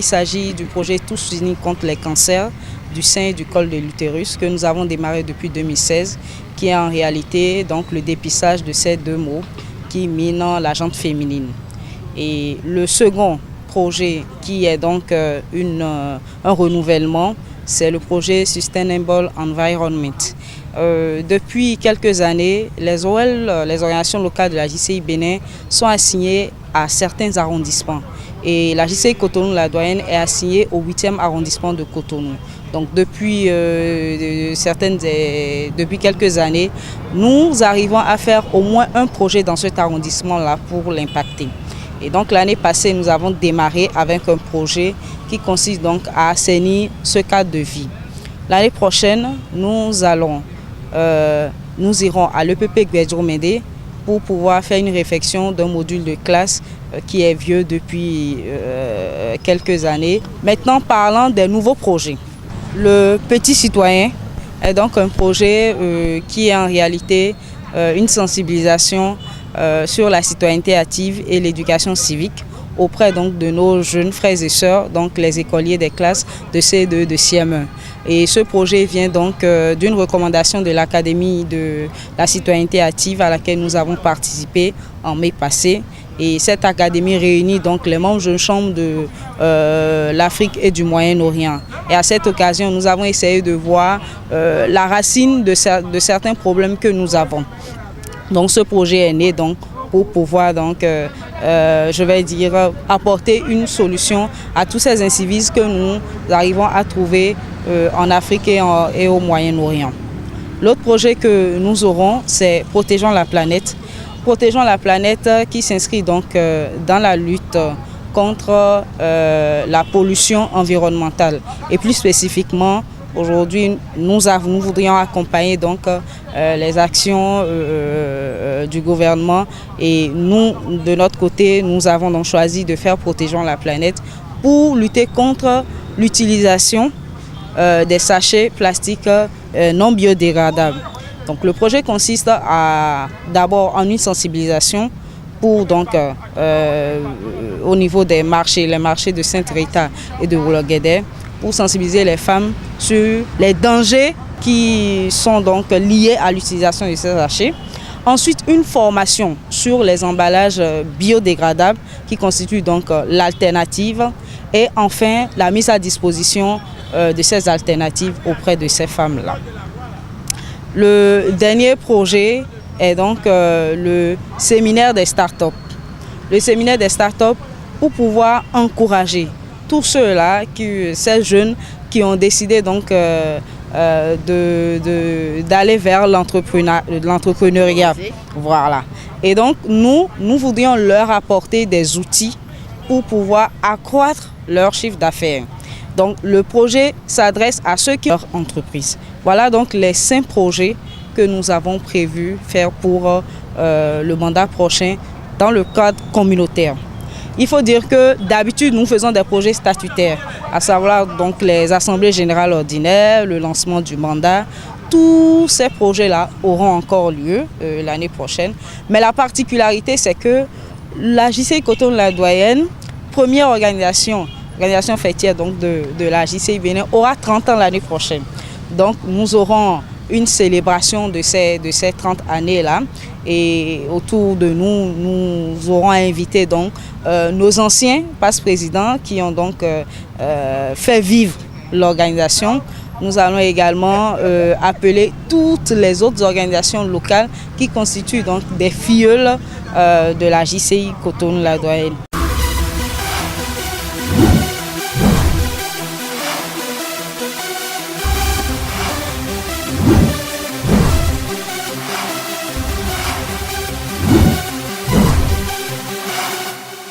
s'agit du projet Tous unis contre les cancers du sein et du col de l'utérus que nous avons démarré depuis 2016, qui est en réalité donc le dépistage de ces deux maux qui minent la jante féminine. Et le second projet qui est donc un renouvellement, c'est le projet Sustainable Environment. Depuis quelques années, les OL, les organisations locales de la JCI Bénin, sont assignées à certains arrondissements. Et la JCI Cotonou-La Doyenne est assignée au 8e arrondissement de Cotonou. Donc depuis quelques années, nous arrivons à faire au moins un projet dans cet arrondissement-là pour l'impacter. Et donc l'année passée, nous avons démarré avec un projet qui consiste donc à assainir ce cadre de vie. L'année prochaine, nous irons à l'EPP Guédiawaye pour pouvoir faire une réflexion d'un module de classe qui est vieux depuis quelques années. Maintenant, parlant des nouveaux projets. Le Petit Citoyen est donc un projet qui est en réalité une sensibilisation sur la citoyenneté active et l'éducation civique auprès donc de nos jeunes frères et sœurs, donc les écoliers des classes de CE2 de CM1. Et ce projet vient donc d'une recommandation de l'Académie de la citoyenneté active à laquelle nous avons participé en mai passé. Et cette académie réunit donc les membres de chambre de l'Afrique et du Moyen-Orient. Et à cette occasion, nous avons essayé de voir la racine de certains problèmes que nous avons. Donc ce projet est né donc pour pouvoir donc, apporter une solution à tous ces incivismes que nous arrivons à trouver en Afrique et au Moyen-Orient. L'autre projet que nous aurons, c'est Protégeons la planète. Protégeons la planète qui s'inscrit donc dans la lutte contre la pollution environnementale. Et plus spécifiquement, aujourd'hui, nous voudrions accompagner donc les actions du gouvernement et nous, de notre côté, nous avons donc choisi de faire Protégeons la planète pour lutter contre l'utilisation des sachets plastiques non biodégradables. Donc le projet consiste d'abord en une sensibilisation pour donc au niveau des marchés, les marchés de Sainte-Rita et de Wologuédé, pour sensibiliser les femmes sur les dangers qui sont donc liés à l'utilisation de ces sachets. Ensuite, une formation sur les emballages biodégradables qui constituent donc l'alternative. Et enfin, la mise à disposition de ces alternatives auprès de ces femmes-là. Le dernier projet est donc le séminaire des startups. Le séminaire des startups pour pouvoir encourager tous ceux-là, ces jeunes qui ont décidé donc d'aller vers l'entrepreneuriat. Voilà. Et donc nous voudrions leur apporter des outils pour pouvoir accroître leur chiffre d'affaires. Donc le projet s'adresse à ceux qui ont leur entreprise. Voilà donc les 5 projets que nous avons prévu faire pour le mandat prochain dans le cadre communautaire. Il faut dire que d'habitude nous faisons des projets statutaires, à savoir donc les assemblées générales ordinaires, le lancement du mandat. Tous ces projets-là auront encore lieu l'année prochaine. Mais la particularité, c'est que la JCI Cotonou-La Doyenne, première organisation fêtière donc de la JCI Bénin, aura 30 ans l'année prochaine. Donc nous aurons une célébration de ces 30 années-là. Et autour de nous, nous aurons invité donc nos anciens passe-présidents qui ont donc fait vivre l'organisation. Nous allons également appeler toutes les autres organisations locales qui constituent donc des filleuls de la JCI Cotonou-La Doyenne.